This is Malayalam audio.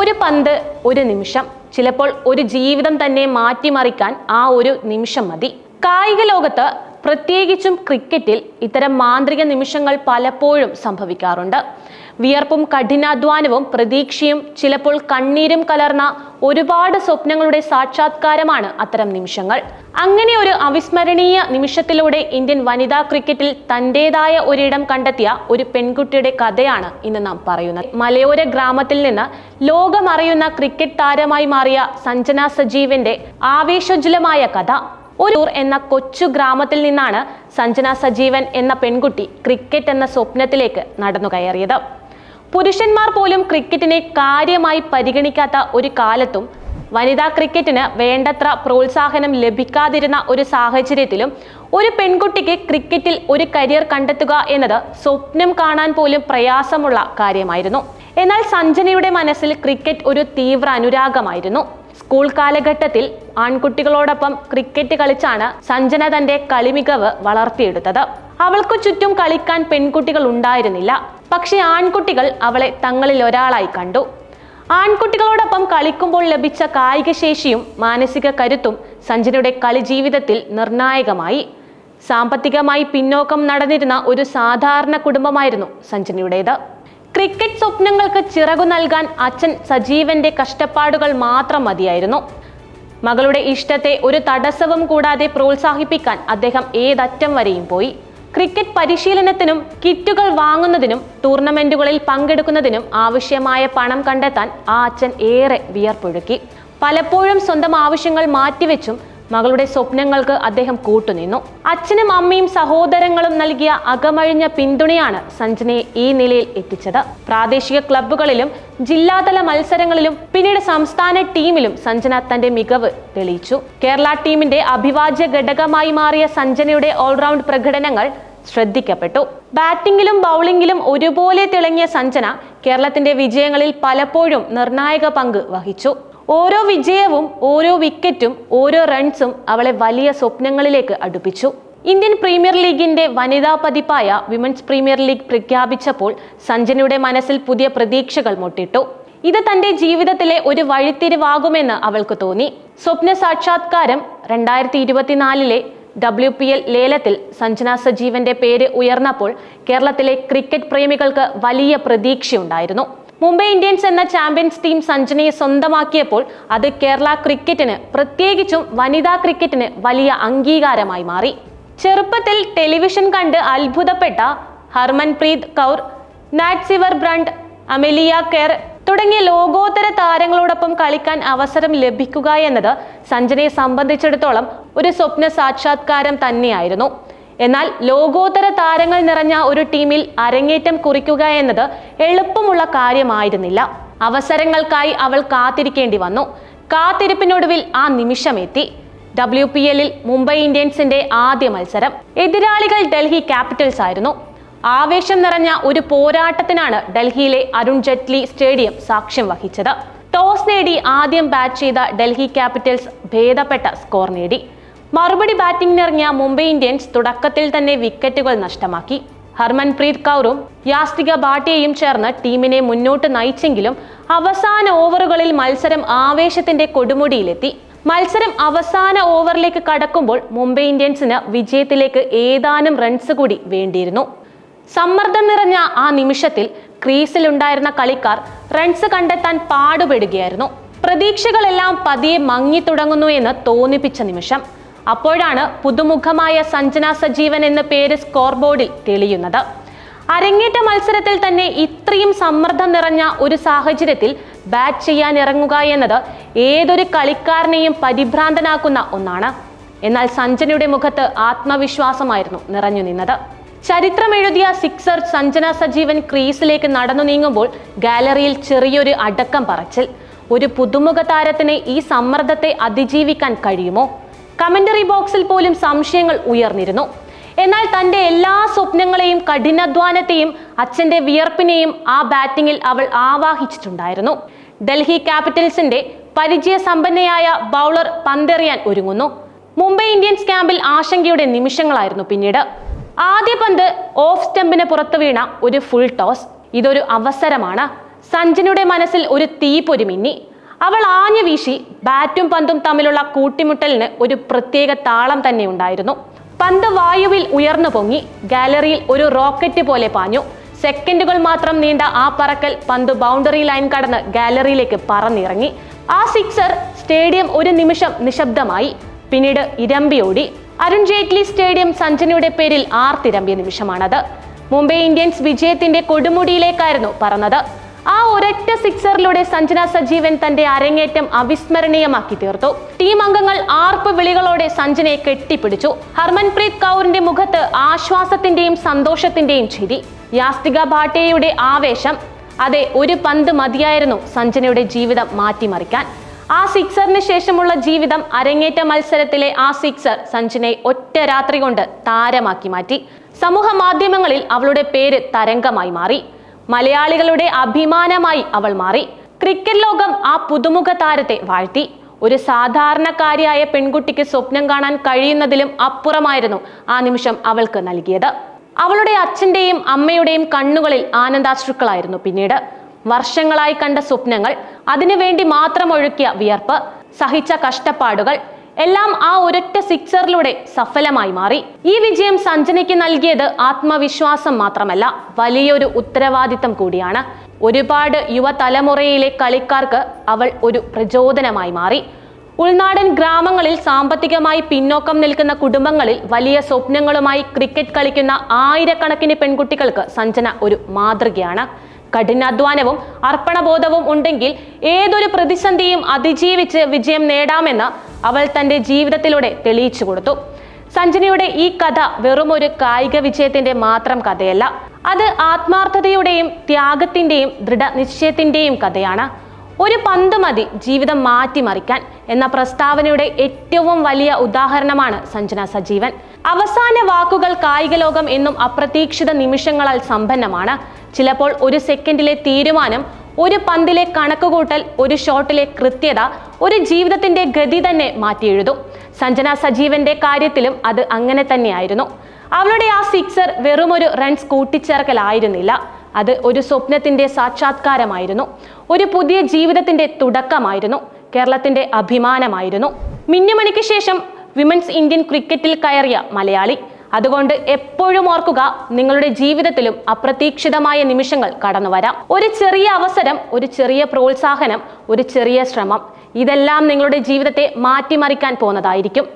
ഒരു പന്ത്, ഒരു നിമിഷം, ചിലപ്പോൾ ഒരു ജീവിതം തന്നെ മാറ്റിമറിക്കാൻ ആ ഒരു നിമിഷം മതി. കായിക ലോകത്ത്, പ്രത്യേകിച്ചും ക്രിക്കറ്റിൽ, ഇത്തരം മാന്ത്രിക നിമിഷങ്ങൾ പലപ്പോഴും സംഭവിക്കാറുണ്ട്. വിയർപ്പും കഠിനാധ്വാനവും പ്രതീക്ഷയും ചിലപ്പോൾ കണ്ണീരും കലർന്ന ഒരുപാട് സ്വപ്നങ്ങളുടെ സാക്ഷാത്കാരമാണ് അത്തരം നിമിഷങ്ങൾ. അങ്ങനെ ഒരു അവിസ്മരണീയ നിമിഷത്തിലൂടെ ഇന്ത്യൻ വനിതാ ക്രിക്കറ്റിൽ തന്റേതായ ഒരിടം കണ്ടെത്തിയ ഒരു പെൺകുട്ടിയുടെ കഥയാണ് ഇന്ന് നാം പറയുന്നത്. മലയോര ഗ്രാമത്തിൽ നിന്ന് ലോകമറിയുന്ന ക്രിക്കറ്റ് താരമായി മാറിയ സഞ്ജന സജീവന്റെ ആവേശോജ്വലമായ കഥ. ഒരു എന്ന കൊച്ചു ഗ്രാമത്തിൽ നിന്നാണ് സഞ്ജന സജീവൻ എന്ന പെൺകുട്ടി ക്രിക്കറ്റ് എന്ന സ്വപ്നത്തിലേക്ക് നടന്നു കയറിയത്. പുരുഷന്മാർ പോലും ക്രിക്കറ്റിനെ കാര്യമായി പരിഗണിക്കാത്ത ഒരു കാലത്തും വനിതാ ക്രിക്കറ്റിന് വേണ്ടത്ര പ്രോത്സാഹനം ലഭിക്കാതിരുന്ന ഒരു സാഹചര്യത്തിലും ഒരു പെൺകുട്ടിക്ക് ക്രിക്കറ്റിൽ ഒരു കരിയർ കണ്ടെത്തുക എന്നത് സ്വപ്നം കാണാൻ പോലും പ്രയാസമുള്ള കാര്യമായിരുന്നു. എന്നാൽ സഞ്ജനയുടെ മനസ്സിൽ ക്രിക്കറ്റ് ഒരു തീവ്ര അനുരാഗമായിരുന്നു. സ്കൂൾ കാലഘട്ടത്തിൽ ആൺകുട്ടികളോടൊപ്പം ക്രിക്കറ്റ് കളിച്ചാണ് സഞ്ജന തന്റെ കളിമികവ് വളർത്തിയെടുത്തത്. അവൾക്കു ചുറ്റും കളിക്കാൻ പെൺകുട്ടികൾ ഉണ്ടായിരുന്നില്ല. പക്ഷെ ആൺകുട്ടികൾ അവളെ തങ്ങളിൽ ഒരാളായി കണ്ടു. ആൺകുട്ടികളോടൊപ്പം കളിക്കുമ്പോൾ ലഭിച്ച കായിക ശേഷിയും മാനസിക കരുത്തും സഞ്ജനയുടെ കളി ജീവിതത്തിൽ നിർണായകമായി. സാമ്പത്തികമായി പിന്നോക്കം നടന്നിരുന്ന ഒരു സാധാരണ കുടുംബമായിരുന്നു സഞ്ജനയുടേത്. ക്രിക്കറ്റ് സ്വപ്നങ്ങൾക്ക് ചിറകു നൽകാൻ അച്ഛൻ സജീവന്റെ കഷ്ടപ്പാടുകൾ മാത്രം മതിയായിരുന്നു. മകളുടെ ഇഷ്ടത്തെ ഒരു തടസ്സവും കൂടാതെ പ്രോത്സാഹിപ്പിക്കാൻ അദ്ദേഹം ഏതറ്റം വരെയും പോയി. ക്രിക്കറ്റ് പരിശീലനത്തിനും കിറ്റുകൾ വാങ്ങുന്നതിനും ടൂർണമെന്റുകളിൽ പങ്കെടുക്കുന്നതിനും ആവശ്യമായ പണം കണ്ടെത്താൻ ആ അച്ഛൻ ഏറെ വിയർപ്പൊഴുക്കി. പലപ്പോഴും സ്വന്തം ആവശ്യങ്ങൾ മാറ്റിവെച്ചും മകളുടെ സ്വപ്നങ്ങൾക്ക് അദ്ദേഹം കൂട്ടുനിന്നു. അച്ഛനും അമ്മയും സഹോദരങ്ങളും നൽകിയ അകമഴിഞ്ഞ പിന്തുണയാണ് സഞ്ജനയെ ഈ നിലയിൽ എത്തിച്ചത്. പ്രാദേശിക ക്ലബ്ബുകളിലും ജില്ലാതല മത്സരങ്ങളിലും പിന്നീട് സംസ്ഥാന ടീമിലും സഞ്ജന തന്റെ മികവ് തെളിയിച്ചു. കേരള ടീമിന്റെ അഭിവാജ്യ ഘടകമായി മാറിയ സഞ്ജനയുടെ ഓൾറൗണ്ട് പ്രകടനങ്ങൾ ശ്രദ്ധിക്കപ്പെട്ടു. ബാറ്റിംഗിലും ബൗളിംഗിലും ഒരുപോലെ തിളങ്ങിയ സഞ്ജന കേരളത്തിന്റെ വിജയങ്ങളിൽ പലപ്പോഴും നിർണായക പങ്ക് വഹിച്ചു. ഓരോ വിജയവും, ഓരോ വിക്കറ്റും, ഓരോ റൺസും അവളെ വലിയ സ്വപ്നങ്ങളിലേക്ക് അടുപ്പിച്ചു. ഇന്ത്യൻ പ്രീമിയർ ലീഗിന്റെ വനിതാ പതിപ്പായ വിമൻസ് പ്രീമിയർ ലീഗ് പ്രഖ്യാപിച്ചപ്പോൾ സഞ്ജനയുടെ മനസ്സിൽ പുതിയ പ്രതീക്ഷകൾ മുട്ടിട്ടു. ഇത് തന്റെ ജീവിതത്തിലെ ഒരു വഴിത്തിരിവാകുമെന്ന് അവൾക്ക് തോന്നി. സ്വപ്ന സാക്ഷാത്കാരം 2024 WPL ലേലത്തിൽ സഞ്ജന സജീവന്റെ പേര് ഉയർന്നപ്പോൾ കേരളത്തിലെ ക്രിക്കറ്റ് പ്രേമികൾക്ക് വലിയ പ്രതീക്ഷയുണ്ടായിരുന്നു. മുംബൈ ഇന്ത്യൻസ് എന്ന ചാമ്പ്യൻസ് ടീം സഞ്ജനയെ സ്വന്തമാക്കിയപ്പോൾ അത് കേരള ക്രിക്കറ്റിന്, പ്രത്യേകിച്ചും വനിതാ ക്രിക്കറ്റിന് വലിയ അംഗീകാരമായി മാറി. ചെറുപ്പത്തിൽ ടെലിവിഷൻ കണ്ട് അത്ഭുതപ്പെട്ട Harmanpreet Kaur, Nat Sciver Brunt, Amelia Kerr തുടങ്ങിയ ലോകോത്തര താരങ്ങളോടൊപ്പം കളിക്കാൻ അവസരം ലഭിക്കുക എന്നത് സഞ്ജനയെ സംബന്ധിച്ചിടത്തോളം ഒരു സ്വപ്ന സാക്ഷാത്കാരം തന്നെയായിരുന്നു. എന്നാൽ ലോകോത്തര താരങ്ങൾ നിറഞ്ഞ ഒരു ടീമിൽ അരങ്ങേറ്റം കുറിക്കുക എന്നത് എളുപ്പമുള്ള കാര്യമായിരുന്നില്ല. അവസരങ്ങൾക്കായി അവൾ കാത്തിരിക്കേണ്ടി വന്നു. കാത്തിരിപ്പിനൊടുവിൽ ആ നിമിഷമെത്തി. WPL മുംബൈ ഇന്ത്യൻസിന്റെ ആദ്യ മത്സരം. എതിരാളികൾ ഡൽഹി ക്യാപിറ്റൽസ് ആയിരുന്നു. ആവേശം നിറഞ്ഞ ഒരു പോരാട്ടത്തിനാണ് ഡൽഹിയിലെ അരുൺ ജെയ്റ്റ്ലി സ്റ്റേഡിയം സാക്ഷ്യം വഹിച്ചത്. ടോസ് നേടി ആദ്യം ബാറ്റ് ചെയ്ത ഡൽഹി ക്യാപിറ്റൽസ് ഭേദപ്പെട്ട സ്കോർ നേടി. മറുപടി ബാറ്റിംഗിനിറങ്ങിയ മുംബൈ ഇന്ത്യൻസ് തുടക്കത്തിൽ തന്നെ വിക്കറ്റുകൾ നഷ്ടമാക്കി. ഹർമൻപ്രീത് കൗറും യാസ്തിക ഭാട്ടിയയും ചേർന്ന് ടീമിനെ മുന്നോട്ട് നയിച്ചെങ്കിലും അവസാന ഓവറുകളിൽ മത്സരം ആവേശത്തിന്റെ കൊടുമുടിയിലെത്തി. മത്സരം അവസാന ഓവറിലേക്ക് കടക്കുമ്പോൾ മുംബൈ ഇന്ത്യൻസിന് വിജയത്തിലേക്ക് ഏതാനും റൺസ് കൂടി വേണ്ടിയിരുന്നു. സമ്മർദ്ദം നിറഞ്ഞ ആ നിമിഷത്തിൽ ക്രീസിലുണ്ടായിരുന്ന കളിക്കാർ റൺസ് കണ്ടെത്താൻ പാടുപെടുകയായിരുന്നു. പ്രതീക്ഷകളെല്ലാം പതിയെ മങ്ങി തുടങ്ങുന്നു എന്ന് തോന്നിപ്പിച്ച നിമിഷം. അപ്പോഴാണ് പുതുമുഖമായ സഞ്ജന സജീവൻ എന്ന പേര് സ്കോർ ബോർഡിൽ തെളിയുന്നത്. അരങ്ങേറ്റ മത്സരത്തിൽ തന്നെ ഇത്രയും സമ്മർദ്ദം നിറഞ്ഞ ഒരു സാഹചര്യത്തിൽ ബാറ്റ് ചെയ്യാൻ ഇറങ്ങുക എന്നത് ഏതൊരു കളിക്കാരനെയും പരിഭ്രാന്തനാക്കുന്ന ഒന്നാണ്. എന്നാൽ സഞ്ജനയുടെ മുഖത്ത് ആത്മവിശ്വാസമായിരുന്നു നിറഞ്ഞു നിന്നത്. ചരിത്രം എഴുതിയ സിക്സർ സഞ്ജന സജീവൻ ക്രീസിലേക്ക് നടന്നു നീങ്ങുമ്പോൾ ഗാലറിയിൽ ചെറിയൊരു അടക്കം പറച്ചിൽ. ഒരു പുതുമുഖ താരത്തിന് ഈ സമ്മർദ്ദത്തെ അതിജീവിക്കാൻ കഴിയുമോ? കമന്ററി ബോക്സിൽ പോലും സംശയങ്ങൾ ഉയർന്നിരുന്നു. എന്നാൽ തന്റെ എല്ലാ സ്വപ്നങ്ങളെയും കഠിനാധ്വാനത്തെയും അച്ഛന്റെ വിയർപ്പിനെയും ആ ബാറ്റിംഗിൽ അവൾ ആവാഹിച്ചിട്ടുണ്ടായിരുന്നു. ഡൽഹി ക്യാപിറ്റൽസിന്റെ പരിചയസമ്പന്നയായ ബൗളർ പന്തെറിയാൻ ഒരുങ്ങുന്നു. മുംബൈ ഇന്ത്യൻസ് ക്യാമ്പിൽ ആശങ്കയുടെ നിമിഷങ്ങളായിരുന്നു പിന്നീട്. ആദ്യ പന്ത് ഓഫ് സ്റ്റംപിന് പുറത്തു വീണ ഒരു ഫുൾ ടോസ്. ഇതൊരു അവസരമാണ്. സഞ്ജനയുടെ മനസ്സിൽ ഒരു തീപ്പൊരി മിന്നി. അവൾ ആഞ്ഞു വീശി. ബാറ്റും പന്തും തമ്മിലുള്ള കൂട്ടിമുട്ടലിന് ഒരു പ്രത്യേക താളം തന്നെ ഉണ്ടായിരുന്നു. പന്ത് വായുവിൽ ഉയർന്നു പൊങ്ങി ഗാലറിയിൽ ഒരു റോക്കറ്റ് പോലെ പാഞ്ഞു. സെക്കൻഡുകൾ മാത്രം നീണ്ട ആ പറക്കൽ പന്ത് ബൗണ്ടറി ലൈൻ കടന്ന് ഗാലറിയിലേക്ക് പറന്നിറങ്ങി. ആ സിക്സർ സ്റ്റേഡിയം ഒരു നിമിഷം നിശബ്ദമായി. പിന്നീട് ഇരമ്പിയോടി. അരുൺ ജെയ്റ്റ്ലി സ്റ്റേഡിയം സഞ്ജനയുടെ പേരിൽ ആർത്തിരമ്പിയ നിമിഷമാണത്. മുംബൈ ഇന്ത്യൻസ് വിജയത്തിന്റെ കൊടുമുടിയിലേക്കായിരുന്നു പറന്നത്. ആ ഒരൊറ്റ സിക്സറിലൂടെ സഞ്ജന സജീവൻ തന്റെ അരങ്ങേറ്റം അവിസ്മരണീയമാക്കി തീർത്തു. ടീം അംഗങ്ങൾ ആർപ്പ് വിളികളോടെ സഞ്ജനയെ കെട്ടിപ്പിടിച്ചു. ഹർമൻപ്രീത് കൗറിന്റെ മുഖത്ത് ആശ്വാസത്തിന്റെയും സന്തോഷത്തിന്റെയും ചിരി. യാസ്തിക ഭാട്ടിയയുടെ ആവേശം. അതെ, ഒരു പന്ത് മതിയായിരുന്നു സഞ്ജനയുടെ ജീവിതം മാറ്റിമറിക്കാൻ. ആ സിക്സറിന് ശേഷമുള്ള ജീവിതം, അരങ്ങേറ്റ മത്സരത്തിലെ ആ സിക്സർ സഞ്ജനയെ ഒറ്റ രാത്രി കൊണ്ട് താരമാക്കി മാറ്റി. സമൂഹ മാധ്യമങ്ങളിൽ അവളുടെ പേര് തരംഗമായി മാറി. മലയാളികളുടെ അഭിമാനമായി അവൾ മാറി. ക്രിക്കറ്റ് ലോകം ആ പുതുമുഖ താരത്തെ വാഴ്ത്തി. ഒരു സാധാരണക്കാരിയായ പെൺകുട്ടിക്ക് സ്വപ്നം കാണാൻ കഴിയുന്നതിലും അപ്പുറമായിരുന്നു ആ നിമിഷം അവൾക്ക് നൽകിയത്. അവളുടെ അച്ഛന്റെയും അമ്മയുടെയും കണ്ണുകളിൽ ആനന്ദാശ്രുക്കളായിരുന്നു പിന്നീട്. വർഷങ്ങളായി കണ്ട സ്വപ്നങ്ങൾ, അതിനുവേണ്ടി മാത്രം ഒഴുക്കിയ വിയർപ്പ്, സഹിച്ച കഷ്ടപ്പാടുകൾ എല്ലാം ആ ഒരൊറ്റ സിക്സറിലൂടെ സഫലമായി മാറി. ഈ വിജയം സഞ്ജനയ്ക്ക് നൽകിയത് ആത്മവിശ്വാസം മാത്രമല്ല, വലിയൊരു ഉത്തരവാദിത്തം കൂടിയാണ്. ഒരുപാട് യുവതലമുറയിലെ കളിക്കാർക്ക് അവൾ ഒരു പ്രചോദനമായി മാറി. ഉൾനാടൻ ഗ്രാമങ്ങളിൽ സാമ്പത്തികമായി പിന്നോക്കം നിൽക്കുന്ന കുടുംബങ്ങളിൽ വലിയ സ്വപ്നങ്ങളുമായി ക്രിക്കറ്റ് കളിക്കുന്ന ആയിരക്കണക്കിന് പെൺകുട്ടികൾക്ക് സഞ്ജന ഒരു മാതൃകയാണ്. കഠിനാധ്വാനവും അർപ്പണബോധവും ഉണ്ടെങ്കിൽ ഏതൊരു പ്രതിസന്ധിയും അതിജീവിച്ച് വിജയം നേടാമെന്ന് അവൾ തന്റെ ജീവിതത്തിലൂടെ തെളിയിച്ചു കൊടുത്തു. സഞ്ജനയുടെ ഈ കഥ വെറും ഒരു കായിക വിജയത്തിന്റെ മാത്രം കഥയല്ല. അത് ആത്മാർത്ഥതയുടെയും ത്യാഗത്തിന്റെയും ദൃഢനിശ്ചയത്തിന്റെയും കഥയാണ്. ഒരു പന്ത് മതി ജീവിതം മാറ്റിമറിക്കാൻ എന്ന പ്രസ്താവനയുടെ ഏറ്റവും വലിയ ഉദാഹരണമാണ് സഞ്ജന സജീവൻ. അവസാന വാക്കുകൾ കായിക ലോകം എന്നും അപ്രതീക്ഷിത നിമിഷങ്ങളാൽ സമ്പന്നമാണ്. ചിലപ്പോൾ ഒരു സെക്കൻഡിലെ തീരുമാനം, ഒരു പന്തിലെ കണക്കുകൂട്ടൽ, ഒരു ഷോട്ടിലെ കൃത്യത ഒരു ജീവിതത്തിന്റെ ഗതി തന്നെ മാറ്റിയെഴുതും. സഞ്ജന സജീവന്റെ കാര്യത്തിലും അത് അങ്ങനെ തന്നെയായിരുന്നു. അവളുടെ ആ സിക്സർ വെറുമൊരു റൺസ് കൂട്ടിച്ചേർക്കലായിരുന്നില്ല. അത് ഒരു സ്വപ്നത്തിന്റെ സാക്ഷാത്കാരമായിരുന്നു. ഒരു പുതിയ ജീവിതത്തിന്റെ തുടക്കമായിരുന്നു. കേരളത്തിന്റെ അഭിമാനമായിരുന്നു. മിന്നുമണിക്ക് ശേഷം വിമൻസ് ഇന്ത്യൻ ക്രിക്കറ്റിൽ കയറിയ മലയാളി. അതുകൊണ്ട് എപ്പോഴും ഓർക്കുക, നിങ്ങളുടെ ജീവിതത്തിലും അപ്രതീക്ഷിതമായ നിമിഷങ്ങൾ കടന്നു വരാം. ഒരു ചെറിയ അവസരം, ഒരു ചെറിയ പ്രോത്സാഹനം, ഒരു ചെറിയ ശ്രമം, ഇതെല്ലാം നിങ്ങളുടെ ജീവിതത്തെ മാറ്റിമറിക്കാൻ പോകുന്നതായിരിക്കും.